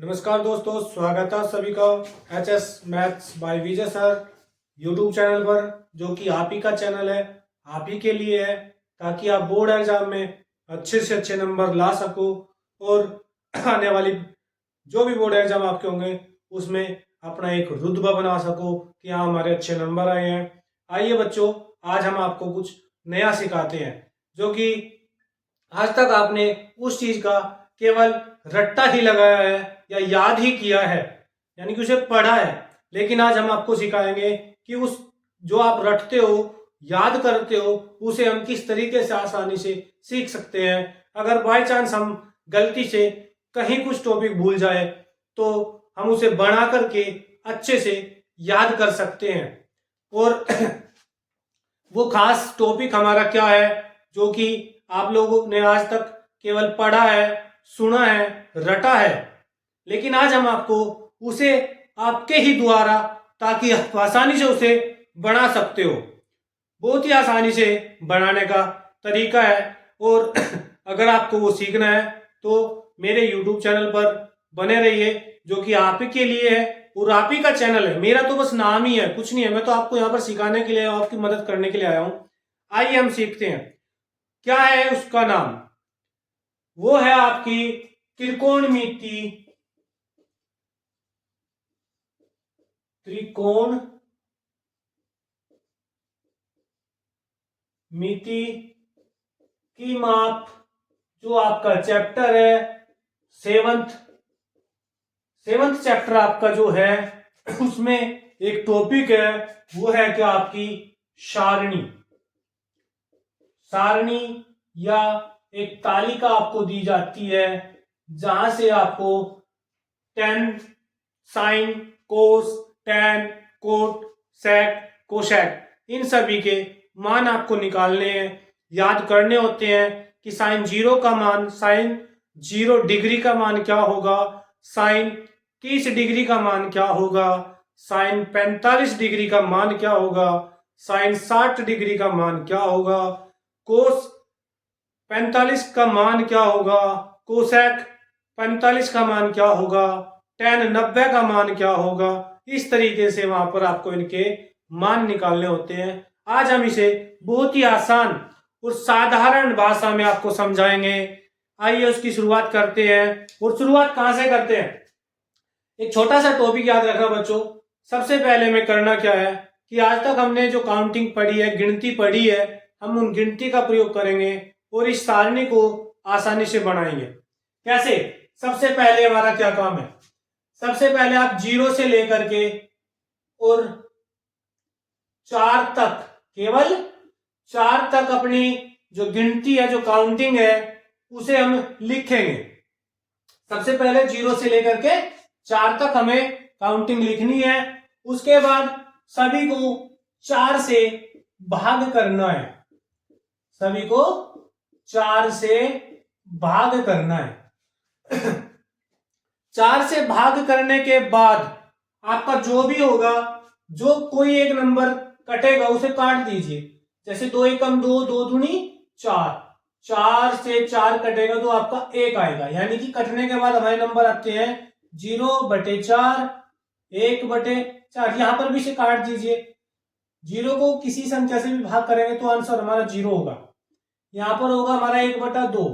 नमस्कार दोस्तों, स्वागत है सभी का H S maths by Vijay sir YouTube channel पर, जो कि आप ही का चैनल है, आप ही के लिए है, ताकि आप बोर्ड एग्जाम में अच्छे से अच्छे नंबर ला सको और आने वाली जो भी बोर्ड एग्जाम आपके होंगे उसमें अपना एक रुतबा बना सको कि हाँ हमारे अच्छे नंबर आए हैं। आइए बच्चों, आज हम आपको कुछ नया सिखाते हैं, जो कि आज तक आपने उस चीज का केवल रट्टा ही लगाया है या याद ही किया है, यानी कि उसे पढ़ा है। लेकिन आज हम आपको सिखाएंगे कि उस जो आप रटते हो, याद करते हो, उसे हम किस तरीके से आसानी से सीख सकते हैं। अगर बाय चांस हम गलती से कहीं कुछ टॉपिक भूल जाए तो हम उसे बना करके अच्छे से याद कर सकते हैं। और वो खास टॉपिक हमारा क्या है, जो कि आप लोगों ने आज तक केवल पढ़ा है, सुना है, रटा है, लेकिन आज हम आपको उसे आपके ही द्वारा, ताकि आप आसानी से उसे बना सकते हो। बहुत ही आसानी से बनाने का तरीका है। और अगर आपको वो सीखना है तो मेरे YouTube चैनल पर बने रहिए, जो कि आप ही के लिए है और आप ही का चैनल है। मेरा तो बस नाम ही है, कुछ नहीं है। मैं तो आपको यहाँ पर सिखाने के लिए, आपकी मदद करने के लिए आया हूं। आइए हम सीखते हैं। क्या है उसका नाम? वो है आपकी त्रिकोणमिति। मिति की माप, जो आपका चैप्टर है सेवंथ चैप्टर आपका जो है, उसमें एक टॉपिक है, वो है क्या आपकी सारणी। या एक तालिका आपको दी जाती है, जहां से आपको टेन, साइन, कोस, टैन, कोट, सेक, कोशेक, इन सभी के मान आपको निकालने हैं, याद करने होते हैं कि साइन 0 का मान, साइन 0 डिग्री का मान क्या होगा, साइन 30 डिग्री का मान क्या होगा, साइन 45 डिग्री का मान क्या होगा, साइन 60 डिग्री का मान क्या होगा, कोस 45 का मान क्या होगा, कोसेक 45 का मान क्या होगा, टैन 90 का मान क्या होगा। इस तरीके से वहां पर आपको इनके मान निकालने होते हैं। आज हम इसे बहुत ही आसान और साधारण भाषा में आपको समझाएंगे। आइए उसकी शुरुआत करते हैं। और शुरुआत कहां से करते हैं? एक छोटा सा टॉपिक याद रखना बच्चों। सबसे पहले में करना क्या है कि आज तक हमने जो काउंटिंग पढ़ी है, गिनती पढ़ी है, हम उन गिनती का प्रयोग करेंगे और इस सारणी को आसानी से बनाएंगे। कैसे? सबसे पहले हमारा क्या काम है? सबसे पहले आप 0 से लेकर के और 4 तक, केवल 4 तक अपनी जो गिनती है, जो काउंटिंग है, उसे हम लिखेंगे। सबसे पहले 0 से लेकर के 4 तक हमें काउंटिंग लिखनी है। उसके बाद सभी को 4 से भाग करना है। सभी को 4 से भाग करना है। 4 से भाग करने के बाद आपका जो भी होगा, जो कोई एक नंबर कटेगा उसे काट दीजिए। जैसे 2 एकम 2, 2 दूनी 4, 4 से 4 कटेगा तो आपका 1 आएगा। यानी कि कटने के बाद हमारे नंबर आते हैं 0/4, 1/4। यहां पर भी इसे काट दीजिए। 0 को किसी संख्या से भी भाग करेंगे तो आंसर हमारा 0 होगा। यहां पर होगा हमारा 1/2,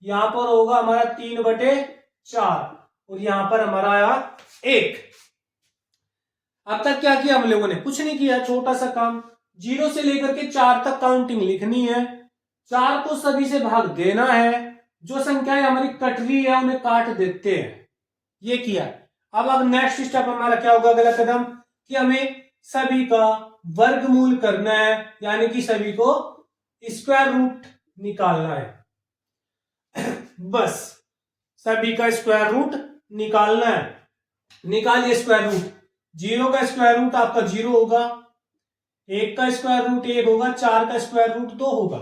यहां पर होगा हमारा 3/4 और यहां पर हमारा आया 1। अब तक क्या किया हम लोगों ने? कुछ नहीं किया, छोटा सा काम। 0 से लेकर के 4 तक काउंटिंग लिखनी है, 4 को सभी से भाग देना है, जो संख्याएं हमारी कट रही है उन्हें काट देते हैं। ये किया। अब नेक्स्ट स्टेप हमारा क्या होगा? अगला कदम कि हमें सभी का वर्गमूल करना है, यानी कि सभी को स्क्वायर रूट निकालना है। बस सभी का स्क्वायर रूट निकालना है। निकालिए स्क्वायर रूट। 0 का स्क्वायर रूट आपका 0 होगा, 1 का स्क्वायर रूट 1 होगा, 4 का स्क्वायर रूट 2 होगा,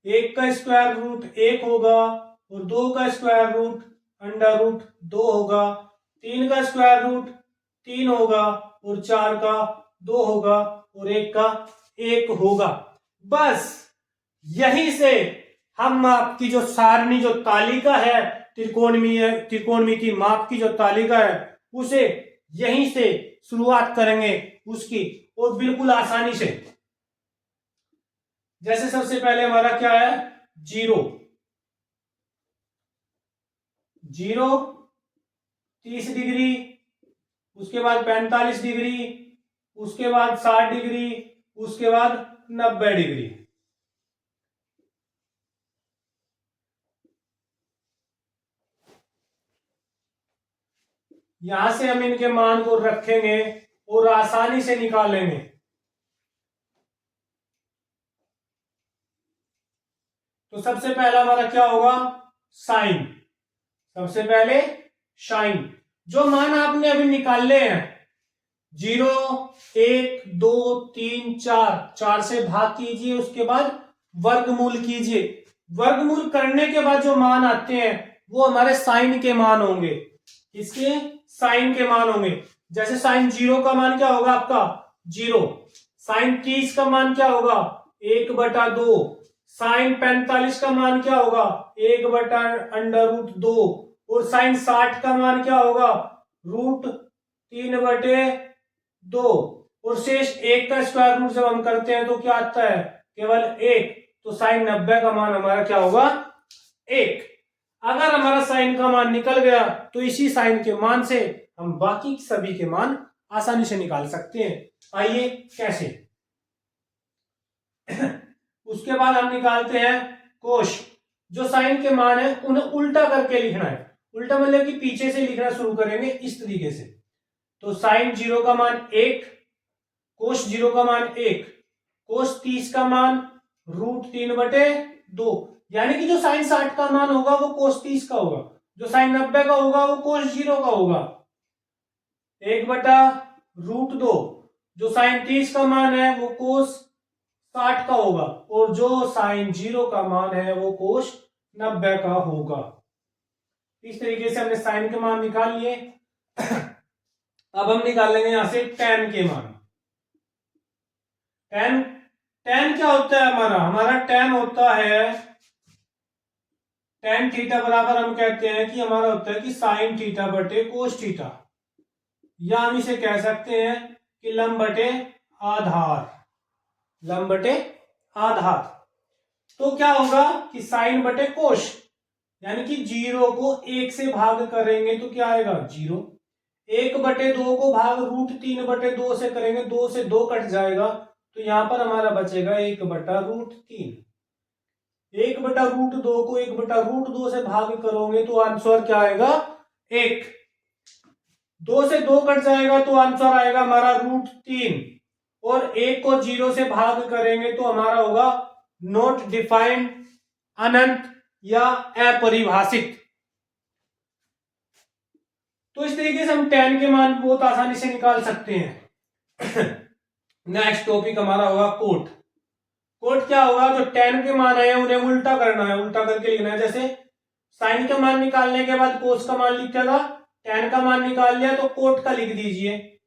1 का स्क्वायर रूट 1 होगा और 2 का स्क्वायर रूट √2 होगा, 3 का स्क्वायर रूट 3 होगा और 4 का 2 होगा और 1 का 1 होगा। बस यहीं से हम आपकी जो सारणी, जो तालिका है त्रिकोणमिति माप की जो तालिका है उसे यहीं से शुरुआत करेंगे उसकी, और बिल्कुल आसानी से। जैसे सबसे पहले हमारा क्या है, 0 0 30 डिग्री, उसके बाद 45 डिग्री, उसके बाद 60 डिग्री, उसके बाद 90 डिग्री। यहां से हम इनके मान को रखेंगे और आसानी से निकालेंगे। तो सबसे पहला हमारा क्या होगा, साइन। सबसे पहले साइन, जो मान आपने अभी निकाले हैं 0 1 2 3 4, 4 से भाग कीजिए, उसके बाद वर्गमूल कीजिए। वर्गमूल करने के बाद जो मान आते हैं वो हमारे साइन के मान होंगे। इसके साइन के मान होंगे। जैसे साइन 0 का मान क्या होगा आपका 0, साइन 30 का मान क्या होगा 1/2, साइन 45 का मान क्या होगा 1/√2, और साइन 60 का मान क्या होगा √3/2, और शेष 1 का स्क्वायर रूट जब हम करते हैं तो क्या आता है केवल 1। तो साइन 90 का मान हमारा क्या होगा 1। अगर हमारा साइन का मान निकल गया तो इसी साइन के मान से हम बाकी सभी के मान आसानी से निकाल सकते हैं। आइए कैसे। उसके बाद हम निकालते हैं कोश। जो साइन के मान है उन्हें उल्टा करके लिखना है। उल्टा मतलब कि पीछे से लिखना शुरू करेंगे इस तरीके से। तो साइन 0 का मान 1, कोश 0 का मान 1, कोश 30 का मान √3/2, यानी कि जो साइन 60 का मान होगा वो कोस 30 का होगा, जो साइन 90 का होगा वो कोस 0 का होगा, 1/√2। जो साइन 30 का मान है वो कोस 60 का होगा, और जो साइन 0 का मान है वो कोस 90 का होगा। इस तरीके से हमने साइन के मान निकाल लिए। अब हम निकालेंगे यहां से tan के मान। tan क्या होता है हमारा tan होता है tan थीटा बराबर हम कहते हैं कि हमारा होता है कि साइन थीटा बटे कोस थीटा, या हम इसे कह सकते हैं कि लंब बटे आधार, लंब बटे आधार। तो क्या होगा कि साइन बटे कोस, यानी कि 0 को 1 से भाग करेंगे तो क्या आएगा 0, 1/2 को भाग √3/2 से करेंगे, 2 से 2 कट जाएगा, तो यहां पर हमारा बचेगा 1/√3। 1/√2 को 1/√2 से भाग करोगे तो आंसर क्या आएगा 1। 2 से 2 कट जाएगा तो आंसर आएगा हमारा √3, और 1 को 0 से भाग करेंगे तो हमारा होगा नॉट डिफाइंड, अनंत या अपरिभाषित। तो इस तरीके से हम tan के मान बहुत आसानी से निकाल सकते हैं। नेक्स्ट टॉपिक हमारा होगा कोट। कोट क्या होगा, जो tan के मान है उन्हें उल्टा करना है, उल्टा करके लिखना है। जैसे साइन का मान निकालने के बाद कोस का मान लिखा था, tan का मान निकाल लिया तो कोट का लिख दीजिए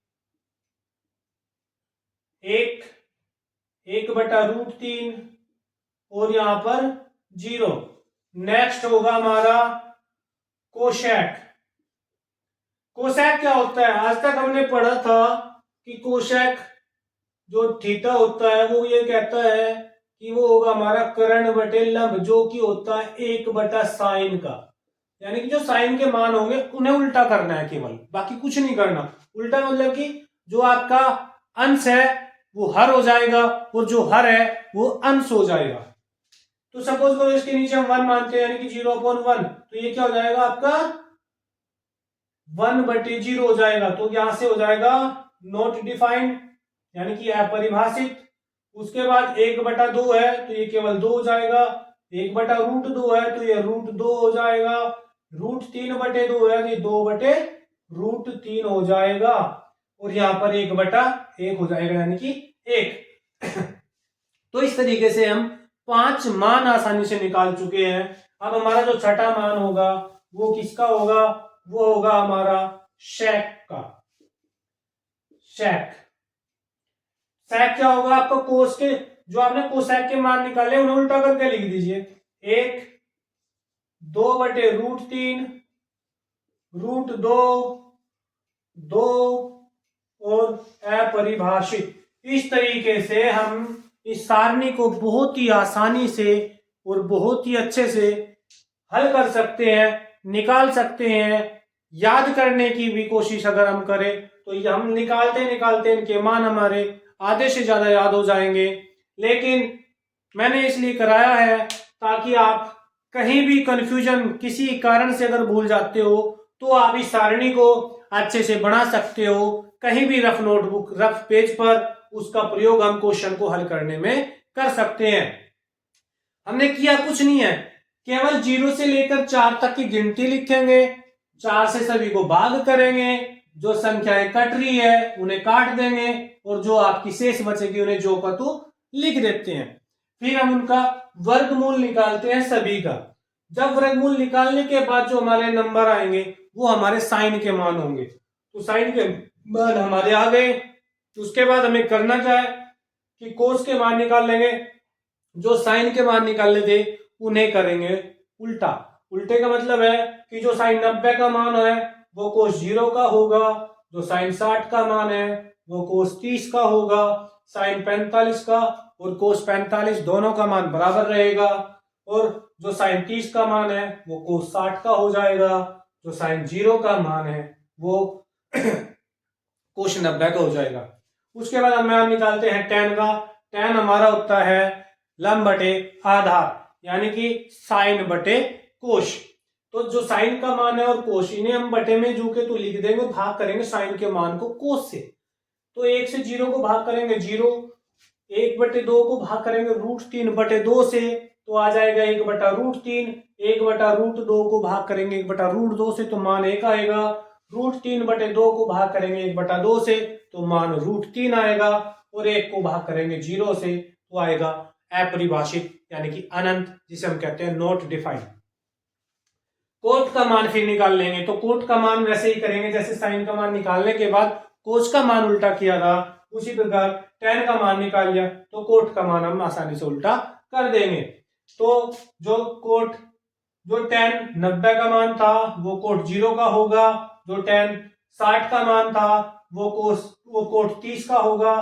1/√3 और यहां पर 0। नेक्स्ट होगा हमारा कोशेक। कोशेक क्या होता है, आज तक हमने पढ़ा था कि कोशेक जो थीटा होता है वो ये कहता है कि वो होगा हमारा कर्ण बटे लंब, जो कि होता है 1/साइन का। यानी कि जो साइन के मान होंगे उन्हें उल्टा करना है केवल, बाकी कुछ नहीं करना। उल्टा मतलब कि जो आपका अंश है वो हर हो जाएगा और जो हर है वो अंश हो जाएगा। तो सपोज करो इसके नीचे हम 1 मानते हैं, यानी कि 0/1, तो ये क्या हो जाएगा आपका 1/0 हो जाएगा। तो यहां से हो जाएगा नॉट डिफाइंड, यानी कि अपरिभाषित। उसके बाद 1/2 है तो ये केवल 2 हो जाएगा, 1/√2 है तो ये √2 हो जाएगा, √3/2 है तो ये 2/√3 हो जाएगा, और यहां पर 1/1 हो जाएगा, यानी कि 1। तो इस तरीके से हम 5 मान आसानी से निकाल चुके हैं। अब हमारा जो छठा मान होगा वो किसका होगा, वो होगा हमारा शेक का। शेक सेक क्या होगा आपका कोस के, जो आपने कोसेक के मान निकाले उन्हें उल्टा करके लिख दीजिए 1 2/√3 √2 2 और अपरिभाषित। इस तरीके से हम इस सारणी को बहुत ही आसानी से और बहुत ही अच्छे से हल कर सकते हैं, निकाल सकते हैं। याद करने की भी कोशिश अगर हम करें तो हम निकालते निकालते इनके मान हमारे आधे से ज्यादा याद हो जाएंगे। लेकिन मैंने इसलिए कराया है ताकि आप कहीं भी कंफ्यूजन किसी कारण से अगर भूल जाते हो तो आप इस सारणी को अच्छे से बना सकते हो। कहीं भी रफ नोटबुक रफ पेज पर उसका प्रयोग हम क्वेश्चन को हल करने में कर सकते हैं। हमने किया कुछ नहीं है, केवल 0 से लेकर 4 तक की गिनती लिखेंगे, 4 से सभी को भाग करेंगे, जो संख्याएं कट रही है उन्हें काट देंगे और जो आपकी शेष बचेगी उन्हें जो का तो लिख देते हैं। फिर हम उनका वर्गमूल निकालते हैं सभी का। जब वर्गमूल निकालने के बाद जो हमारे नंबर आएंगे वो हमारे साइन के मान होंगे। तो साइन के मान हमारे आ गए। उसके बाद हमें करना क्या है कि कोस के मान निकाल लेंगे। जो साइन के मान निकालने थे उन्हें करेंगे उल्टा। उल्टे का मतलब है कि जो साइन 90 का मान है वो कोस 0 का होगा, जो साइन 60 का मान है वो कोस 30 का होगा, साइन 45 का और कोस 45 दोनों का मान बराबर रहेगा, और जो साइन 30 का मान है वो कोस 60 का हो जाएगा, जो साइन 0 का मान है वो कोस 90 का हो जाएगा। उसके बाद हम मान निकालते हैं tan का। tan हमारा होता है लंब बटे आधार, यानी कि साइन बटे कोश। तो जो साइन का मान है और कोश, इन्हें हम बटे में जू के तो लिख देंगे, भाग करेंगे साइन के मान को कोस से। तो 1 से 0 को भाग करेंगे 0, 1/2 को भाग करेंगे √3/2 से तो आ जाएगा 1/√3, 1/√2 को भाग करेंगे 1/√2 से तो मान 1 आएगा, √3/2 को भाग करेंगे 1/2 से तो मान √3 आएगा, और 1 को भाग करेंगे 0 से तो आएगा अपरिभाषित यानी कि अनंत, जिसे हम कहते हैं नॉट डिफाइंड। कोट का मान फिर निकाल लेंगे। तो कोट का मान वैसे ही करेंगे जैसे साइन का मान निकालने के बाद कोस का मान उल्टा किया था, उसी प्रकार tan का मान निकाल लिया तो कोट का मान हम आसानी से उल्टा कर देंगे। तो जो tan 90 का मान था वो कोट 0 का होगा, जो tan 60 का मान था वो कोट 30 का होगा,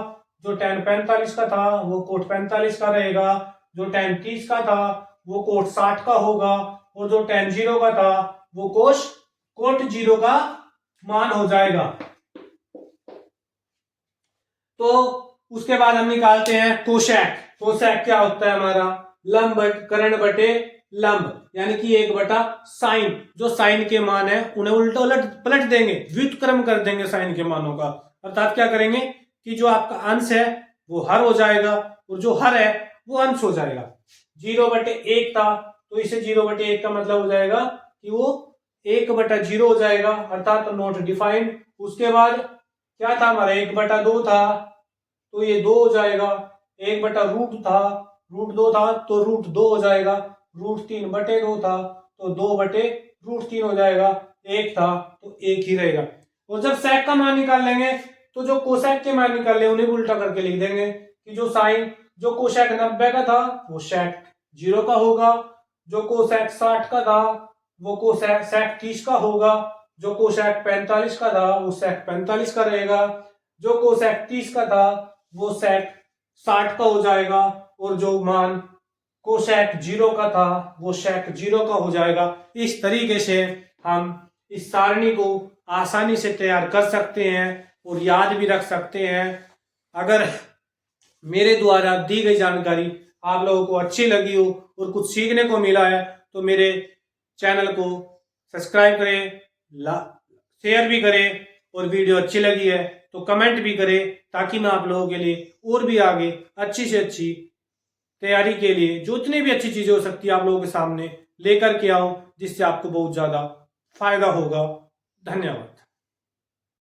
जो tan 45 का था वो कोट 45 का रहेगा, जो tan 30 का था वो कोट 60 का होगा, और जो tan 0 का था वो कोट 0 का मान हो जाएगा। तो उसके बाद हम निकालते हैं कोशेक। कोशेक क्या होता है हमारा लंब कर्ण बटे लंब, यानी कि 1/साइन। जो साइन के मान है उन्हें उल्टा उलट पलट देंगे, व्युत्क्रम कर देंगे साइन के मानों का। अर्थात क्या करेंगे कि जो आपका अंश है वो हर हो जाएगा और जो हर है वो अंश हो जाएगा। 0/1 था तो इसे 0/1 का मतलब हो जाएगा कि वो 1/0 हो जाएगा, अर्थात नॉट डिफाइंड। उसके बाद क्या था हमारा 1/2 था तो ये 2 हो जाएगा, 1/रूट था √2 था तो √2 हो जाएगा, √3/2 था तो 2/√3 हो जाएगा, 1 था तो 1 ही रहेगा। और जब सेक का मान निकाल लेंगे तो जो कोसेक के मान निकाल लेंगे उन्हें उल्टा करके लिख देंगे कि जो कोसेक 90 का था वो सेक 0 का होगा, जो कोसेक 60 का था वो कोसेक 30 का होगा, जो कोसेक 45 का था वो सेक 45 का रहेगा, जो कोसेक 30 का था वो सेक 60 का हो जाएगा, और जो मान कोसेक 0 का था वो सेक 0 का हो जाएगा। इस तरीके से हम इस सारणी को आसानी से तैयार कर सकते हैं और याद भी रख सकते हैं। अगर मेरे द्वारा दी गई जानकारी आप लोगों को अच्छी लगी हो और कुछ सीखने को मिला है तो मेरे चैनल को सब्सक्राइब करें, शेयर भी करें, और वीडियो अच्छी लगी है तो कमेंट भी करें ताकि मैं आप लोगों के लिए और भी आगे अच्छी से अच्छी तैयारी के लिए जो इतनी भी अच्छी चीजें हो सकती है आप लोगों के सामने लेकर के आऊं, जिससे आपको बहुत ज्यादा फायदा होगा। धन्यवाद।